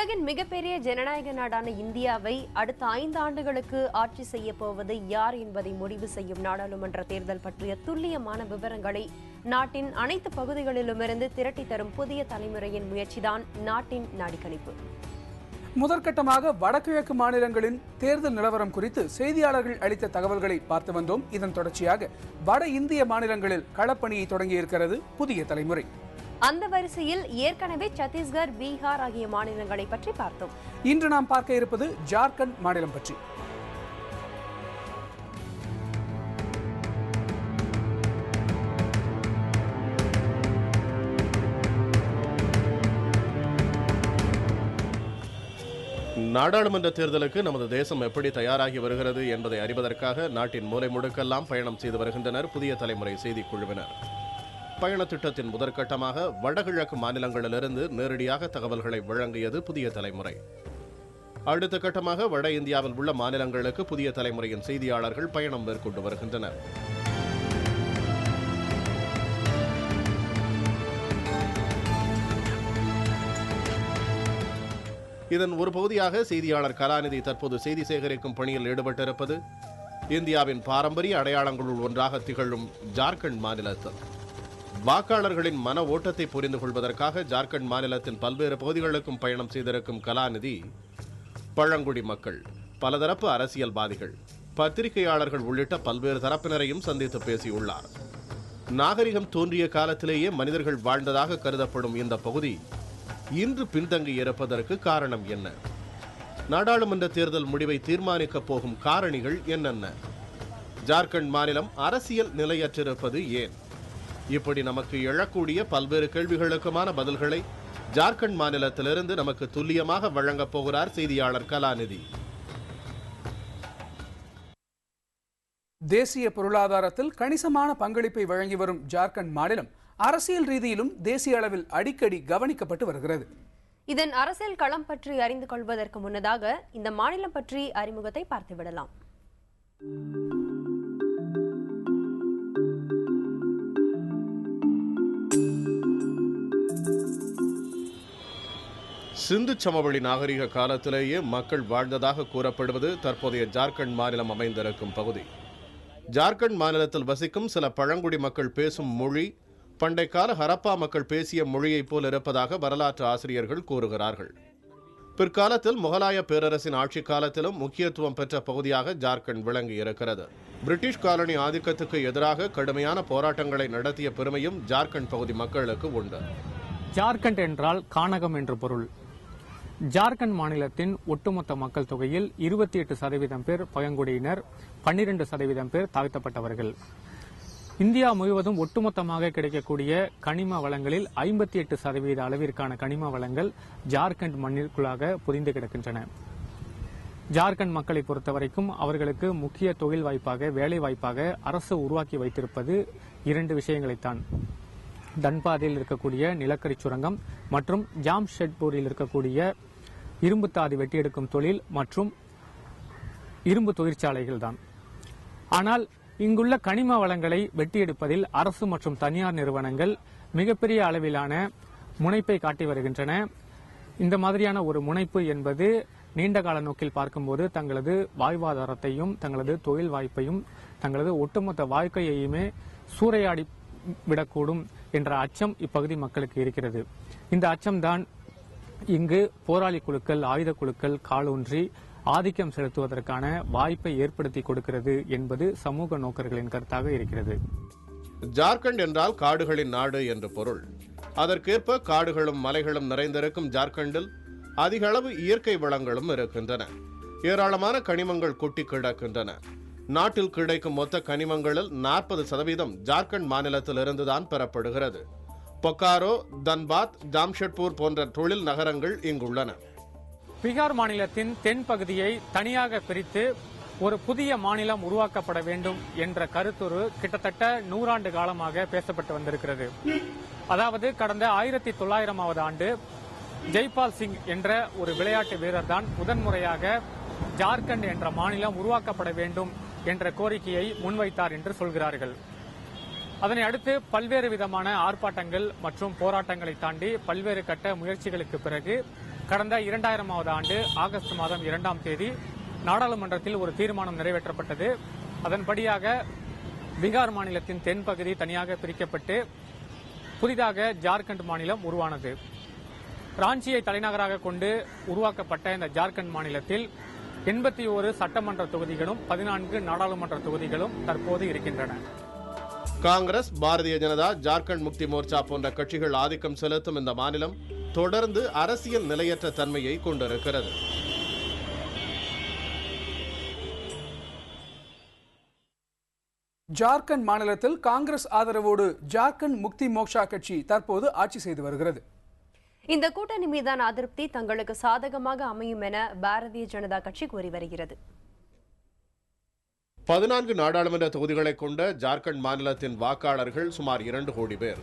உலகின் மிகப்பெரிய ஜனநாயக நாடான இந்தியாவை அடுத்த 5 ஆண்டுகளுக்கு ஆட்சி செய்ய போவது யார் என்பதை முடிவு செய்யும் நாடாளுமன்ற தேர்தல் பற்றிய துல்லியமான விவரங்களை நாட்டின் அனைத்து பகுதிகளிலுமிருந்து திரட்டி தரும் புதிய தலைமுறையின் முயற்சிதான் நாட்டின் நாடிக்கணிப்பு. முதற்கட்டமாக வடகிழக்கு மாநிலங்களின் தேர்தல் நிலவரம் குறித்து செய்தியாளர்கள் அளித்த தகவல்களை பார்த்து வந்தோம். இதன் தொடர்ச்சியாக வட இந்திய மாநிலங்களில் களப்பணியை தொடங்கியிருக்கிறது புதிய தலைமுறை. அந்த வரிசையில் ஏற்கனவே சத்தீஸ்கர், பீகார் ஆகிய மாநிலங்களை பற்றி பார்த்தோம். இன்று நாம் பார்க்க இருப்பது ஜார்க்கண்ட் மாநிலம் பற்றி. நாடாளுமன்ற தேர்தலுக்கு நமது தேசம் எப்படி தயாராகி வருகிறது என்பதை அறிவதற்காக நாட்டின் மூலை முடுக்கெல்லாம் பயணம் செய்து வருகின்றனர் புதிய தலைமுறை செய்திக்குழுவினர். பயண திட்டத்தின் முதற்கட்டமாக வடகிழக்கு மாநிலங்களிலிருந்து நேரடியாக தகவல்களை வழங்கியது புதிய தலைமுறை. அடுத்த கட்டமாக வட இந்தியாவில் உள்ள மாநிலங்களுக்கு புதிய தலைமுறையின் செய்தியாளர்கள் பயணம் மேற்கொண்டு வருகின்றனர். இதன் ஒரு பகுதியாக செய்தியாளர் கலாநிதி தற்போது செய்தி சேகரிக்கும் பணியில் ஈடுபட்டிருப்பது இந்தியாவின் பாரம்பரிய அடையாளங்களுள் ஒன்றாக திகழும் ஜார்க்கண்ட் மாநிலத்தில். வாக்காளர்களின் மன ஓட்டத்தை புரிந்து கொள்வதற்காக ஜார்க்கண்ட் மாநிலத்தின் பல்வேறு பகுதிகளுக்கும் பயணம் செய்திருக்கும் கலாநிதி பழங்குடி மக்கள், பலதரப்பு அரசியல்வாதிகள், பத்திரிகையாளர்கள் உள்ளிட்ட பல்வேறு தரப்பினரையும் சந்தித்து பேசியுள்ளார். நாகரிகம் தோன்றிய காலத்திலேயே மனிதர்கள் வாழ்ந்ததாக கருதப்படும் இந்த பகுதி இன்று பின்தங்கி இருப்பதற்கு காரணம் என்ன? நாடாளுமன்ற தேர்தல் முடிவை தீர்மானிக்கப் போகும் காரணிகள் என்னென்ன? ஜார்க்கண்ட் மாநிலம் அரசியல் நிலையற்றிருப்பது ஏன்? இப்படி நமக்கு எழக்கூடிய பல்வேறு கேள்விகளுக்குமான பதில்களை ஜார்க்கண்ட் மாநிலத்திலிருந்து நமக்கு துல்லியமாக வழங்கப் போகிறார் செய்தியாளர் கலாநிதி. தேசிய பொருளாதாரத்தில் கணிசமான பங்களிப்பை வழங்கி வரும் ஜார்க்கண்ட் மாநிலம் அரசியல் ரீதியிலும் தேசிய அளவில் அடிக்கடி கவனிக்கப்பட்டு வருகிறது. இதன் அரசியல் களம் பற்றி அறிந்து கொள்வதற்கு முன்னதாக இந்த மாநிலம் பற்றி அறிமுகத்தை பார்த்துவிடலாம். சிந்து சமவெளி நாகரிக காலத்திலேயே மக்கள் வாழ்ந்ததாக கூறப்படுவது தற்போதைய ஜார்க்கண்ட் மாநிலம் அமைந்திருக்கும் பகுதி. ஜார்க்கண்ட் மாநிலத்தில் வசிக்கும் சில பழங்குடி மக்கள் பேசும் மொழி பண்டைய கால ஹரப்பா மக்கள் பேசிய மொழியைப் போல் இருப்பதாக வரலாற்று ஆசிரியர்கள் கூறுகிறார்கள். பிற்காலத்தில் முகலாய பேரரசின் ஆட்சி காலத்திலும் முக்கியத்துவம் பெற்ற பகுதியாக ஜார்க்கண்ட் விளங்கி இருக்கிறது. பிரிட்டிஷ் காலனி ஆதிக்கத்துக்கு எதிராக கடுமையான போராட்டங்களை நடத்திய பெருமையும் ஜார்க்கண்ட் பகுதி மக்களுக்கு உண்டு. ஜார்க்கண்ட் என்றால் கானகம் என்று பொருள். ஜார்க்கண்ட் மாநிலத்தின் ஒட்டுமொத்த மக்கள் தொகையில் 28% பேர் பழங்குடியினர், 12% பேர் தாழ்த்தப்பட்டவர்கள். இந்தியா முழுவதும் ஒட்டுமொத்தமாக கிடைக்கக்கூடிய கனிம வளங்களில் 58% அளவிற்கான கனிம வளங்கள் ஜார்க்கண்ட் மண்ணிற்குள்ளாக புரிந்து கிடக்கின்றன. ஜார்க்கண்ட் மக்களை பொறுத்தவரைக்கும் அவர்களுக்கு முக்கிய தொழில் வாய்ப்பாக, வேலை வாய்ப்பாக அரசு உருவாக்கி வைத்திருப்பது 2 விஷயங்களைத்தான். தன்பாதில் இருக்கக்கூடிய நிலக்கரி சுரங்கம் மற்றும் ஜாம்ஷெட்பூரில் இருக்கக்கூடிய இரும்பு தாது வெட்டி எடுக்கும் தொழில் மற்றும் இரும்பு தொழிற்சாலைகள் தான். ஆனால் இங்குள்ள கனிம வளங்களை வெட்டி எடுப்பதில் அரசு மற்றும் தனியார் நிறுவனங்கள் மிகப்பெரிய அளவிலான முனைப்பை காட்டி வருகின்றன. இந்த மாதிரியான ஒரு முனைப்பு என்பது நீண்ட கால நோக்கில் பார்க்கும்போது தங்களது வாழ்வாதாரத்தையும், தங்களது தொழில் வாய்ப்பையும், தங்களது ஒட்டுமொத்த வாழ்க்கையையுமே சூறையாடி விடக்கூடும் என்ற அச்சம் இப்பகுதி மக்களுக்கு இருக்கிறது. இந்த அச்சம்தான் இங்கு போராளி குழுக்கள், ஆயுத குழுக்கள் காலூன்றி ஆதிக்கம் செலுத்துவதற்கான வாய்ப்பை ஏற்படுத்தி கொடுக்கிறது என்பது சமூக நோக்கர்களின் கருத்தாக இருக்கிறது. ஜார்க்கண்ட் என்றால் காடுகளின் நாடு என்று பொருள். அதற்கேற்ப காடுகளும் மலைகளும் நிறைந்திருக்கும் ஜார்க்கண்டில் அதிக அளவு இயற்கை வளங்களும் இருக்கின்றன. ஏராளமான கனிமங்கள் கொட்டி கிடக்கின்றன. நாட்டில் கிடைக்கும் மொத்த கனிமங்களில் 40% ஜார்க்கண்ட் மாநிலத்தில் இருந்துதான் பெறப்படுகிறது. பொக்காரோ, தன்பாத், ஜாம்ஷெட்பூர் போன்ற தொழில் நகரங்கள் இங்குள்ளன. பீகார் மாநிலத்தின் தென் பகுதியை தனியாக பிரித்து ஒரு புதிய மாநிலம் உருவாக்கப்பட வேண்டும் என்ற கருத்துரு கிட்டத்தட்ட 100 ஆண்டு காலமாக பேசப்பட்டு வந்திருக்கிறது. அதாவது கடந்த 1900ஆவது ஆண்டு ஜெய்பால் சிங் என்ற ஒரு விளையாட்டு வீரர் தான் முதன்முறையாக ஜார்க்கண்ட் என்ற மாநிலம் உருவாக்கப்பட வேண்டும் என்ற கோரிக்கையை முன்வைத்தார் என்று சொல்கிறார்கள். அதனை அடுத்து பல்வேறு விதமான ஆர்ப்பாட்டங்கள் மற்றும் போராட்டங்களை தாண்டி பல்வேறு கட்ட முயற்சிகளுக்கு பிறகு கடந்த 2000ஆவது ஆண்டு ஆகஸ்ட் மாதம் 2ஆம் தேதி நாடாளுமன்றத்தில் ஒரு தீர்மானம் நிறைவேற்றப்பட்டது. அதன்படியாக பீகார் மாநிலத்தின் தென்பகுதி தனியாக பிரிக்கப்பட்டு புதிதாக ஜார்க்கண்ட் மாநிலம் உருவானது. ராஞ்சியை தலைநகராக கொண்டு உருவாக்கப்பட்ட இந்த ஜார்க்கண்ட் மாநிலத்தில் 81 சட்டமன்ற தொகுதிகளும் 14 நாடாளுமன்ற தொகுதிகளும் தற்போது இருக்கின்றன. காங்கிரஸ், பாரதிய ஜனதா, ஜார்க்கண்ட் முக்தி மோர்ச்சா போன்ற கட்சிகள் ஆதிக்கம் செலுத்தும் இந்த மாநிலம் தொடர்ந்து அரசியல் நிலையற்ற தன்மையை கொண்டிருக்கிறது. ஜார்க்கண்ட் மாநிலத்தில் காங்கிரஸ் ஆதரவோடு ஜார்க்கண்ட் முக்தி மோர்ச்சா கட்சி தற்போது ஆட்சி செய்து வருகிறது. இந்த கூட்டணி மீதான அதிருப்தி தங்களுக்கு சாதகமாக அமையும் என பாரதிய ஜனதா கட்சி கூறி வருகிறது. 14 நாடாளுமன்ற தொகுதிகளை கொண்ட ஜார்க்கண்ட் மாநிலத்தின் வாக்காளர்கள் சுமார் 2 கோடி பேர்.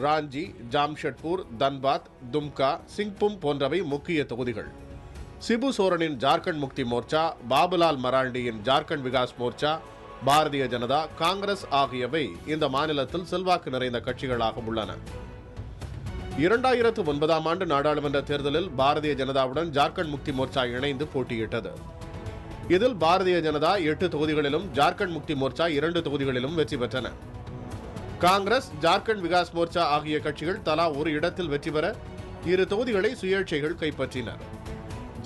ராஞ்சி, ஜாம்ஷெட்பூர், தன்பாத், தும்கா, சிங்பும் போன்றவை முக்கிய தொகுதிகள். சிபு சோரனின் ஜார்க்கண்ட் முக்தி மோர்ச்சா, பாபுலால் மராண்டியின் ஜார்க்கண்ட் விகாஸ் மோர்ச்சா, பாரதிய ஜனதா, காங்கிரஸ் ஆகியவை இந்த மாநிலத்தில் செல்வாக்கு நிறைந்த கட்சிகளாக உள்ளன. 2009ஆம் ஆண்டு நாடாளுமன்ற தேர்தலில் பாரதிய ஜனதாவுடன் ஜார்க்கண்ட் முக்தி மோர்ச்சா இணைந்து போட்டியிட்டது. இதில் பாரதிய ஜனதா 8 தொகுதிகளிலும், ஜார்க்கண்ட் முக்தி மோர்ச்சா 2 தொகுதிகளிலும் வெற்றி பெற்றன. காங்கிரஸ், ஜார்க்கண்ட் விகாஸ் மோர்ச்சா ஆகிய கட்சிகள் தலா ஒரு இடத்தில் வெற்றி பெற 2 தொகுதிகளை சுயேட்சைகள் கைப்பற்றினர்.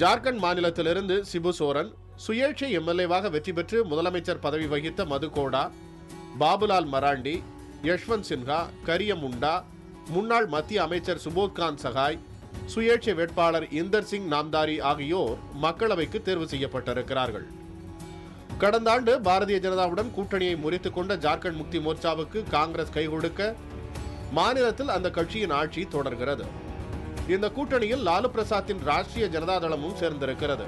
ஜார்க்கண்ட் மாநிலத்திலிருந்து சிபு சோரன் சுயேட்சை எம்எல்ஏவாக வெற்றி பெற்று முதலமைச்சர் பதவி வகித்த மதுகோடா, பாபுலால் மராண்டி, யஷ்வந்த் சின்ஹா, கரியமுண்டா, முன்னாள் மத்திய அமைச்சர் சுபோத்காந்த் சகாய், சுயேட்சை வேட்பாளர் இந்தர் சிங் நாம்தாரி ஆகியோர் மக்களவைக்கு தேர்வு செய்யப்பட்டிருக்கிறார்கள். கடந்த ஆண்டு பாரதிய ஜனதாவுடன் கூட்டணியை முறித்துக் கொண்ட ஜார்க்கண்ட் முக்தி மோர்ச்சாவுக்கு காங்கிரஸ் கை கொடுக்க மாநிலத்தில் அந்த கட்சியின் ஆட்சி தொடர்கிறது. இந்த கூட்டணியில் லாலு பிரசாத்தின் ராஷ்டிரிய ஜனதா தளமும் சேர்ந்திருக்கிறது.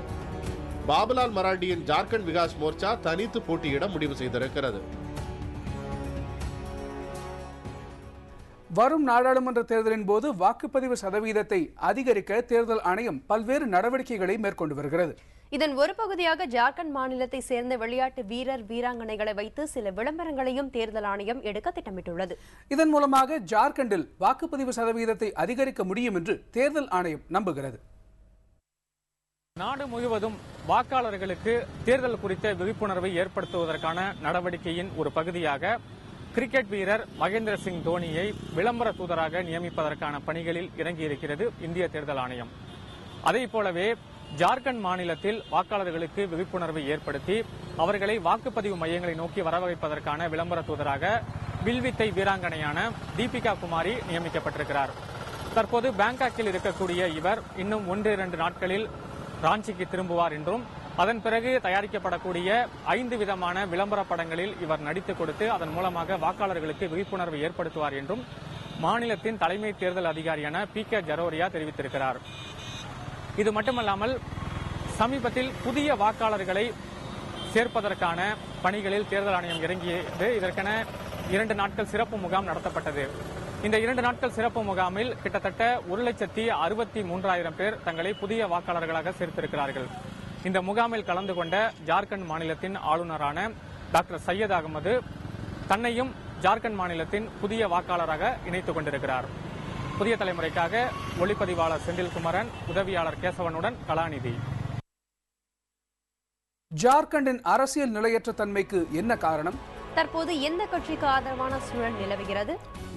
பாபுலால் மராண்டியின் ஜார்க்கண்ட் விகாஸ் மோர்ச்சா தனித்து போட்டியிட முடிவு செய்திருக்கிறது. வரும் நாடாளுமன்ற தேர்தலின் போது வாக்குப்பதிவு சதவீதத்தை அதிகரிக்க தேர்தல் ஆணையம் பல்வேறு நடவடிக்கைகளை மேற்கொண்டு வருகிறது. இதன் ஒரு பகுதியாக ஜார்க்கண்ட் மாநிலத்தை சேர்ந்த விளையாட்டு வீரர் வீராங்கனைகளை வைத்து சில விளம்பரங்களையும் தேர்தல் ஆணையம் எடுக்க திட்டமிட்டுள்ளது. இதன் மூலமாக ஜார்க்கண்டில் வாக்குப்பதிவு சதவீதத்தை அதிகரிக்க முடியும் என்று தேர்தல் ஆணையம் நம்புகிறது. நாடு முழுவதும் வாக்காளர்களுக்கு தேர்தல் குறித்த விழிப்புணர்வை ஏற்படுத்துவதற்கான நடவடிக்கையின் ஒரு பகுதியாக கிரிக்கெட் வீரர் மகேந்திர சிங் தோனியை விளம்பர தூதராக நியமிப்பதற்கான பணிகளில் இறங்கியிருக்கிறது இந்திய தேர்தல் ஆணையம். அதே போலவே ஜார்க்கண்ட் மாநிலத்தில் வாக்காளர்களுக்கு விழிப்புணர்வை ஏற்படுத்தி அவர்களை வாக்குப்பதிவு மையங்களை நோக்கி வரவழைப்பதற்கான விளம்பர தூதராக வில்வித்தை வீராங்கனையான தீபிகா குமாரி நியமிக்கப்பட்டிருக்கிறார். தற்போது பாங்காக்கில் இருக்கக்கூடிய இவர் இன்னும் 1-2 நாட்களில் ராஞ்சிக்கு திரும்புவார் என்றும் அதன் பிறகு தயாரிக்கப்படக்கூடிய 5 விதமான விளம்பர படங்களில் இவர் நடித்துக் கொடுத்து அதன் மூலமாக வாக்காளர்களுக்கு விழிப்புணர்வை ஏற்படுத்துவார் என்றும் மாநிலத்தின் தலைமை தேர்தல் அதிகாரியான PK ஜரோரியா தெரிவித்திருக்கிறார். இது மட்டுமல்லாமல் சமீபத்தில் புதிய வாக்காளர்களை சேர்ப்பதற்கான பணிகளில் தேர்தல் ஆணையம் இறங்கியது. இதற்கென 2 நாட்கள் சிறப்பு முகாம் நடத்தப்பட்டது. இந்த 2 நாட்கள் சிறப்பு முகாமில் கிட்டத்தட்ட 1,63,000 பேர் தங்களை புதிய வாக்காளர்களாக சேர்த்திருக்கிறார்கள். இந்த முகாமில் கலந்து கொண்ட ஜார்க்கண்ட் மாநிலத்தின் ஆளுநரான டாக்டர் சையத் அகமது தன்னையும் ஜார்க்கண்ட் மாநிலத்தின் புதிய வாக்காளராக இணைத்துக் கொண்டிருக்கிறார். புதிய தலைமுறைக்காக ஒளிப்பதிவாளர் செந்தில்குமரன், உதவியாளர் கேசவனுடன் கலாநிதி. ஜார்க்கண்டின் அரசியல் நிலையற்ற தன்மைக்கு என்ன காரணம்? தற்போது எந்த கட்சிக்கு ஆதரவான சூழல் நிலவுகிறது?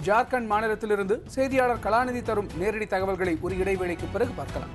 ஜார்க்கண்ட் மாநிலத்திலிருந்து செய்தியாளர் கலாநிதி தரும் நேரடி தகவல்களை ஒரு இடைவேளைக்கு பிறகு பார்க்கலாம்.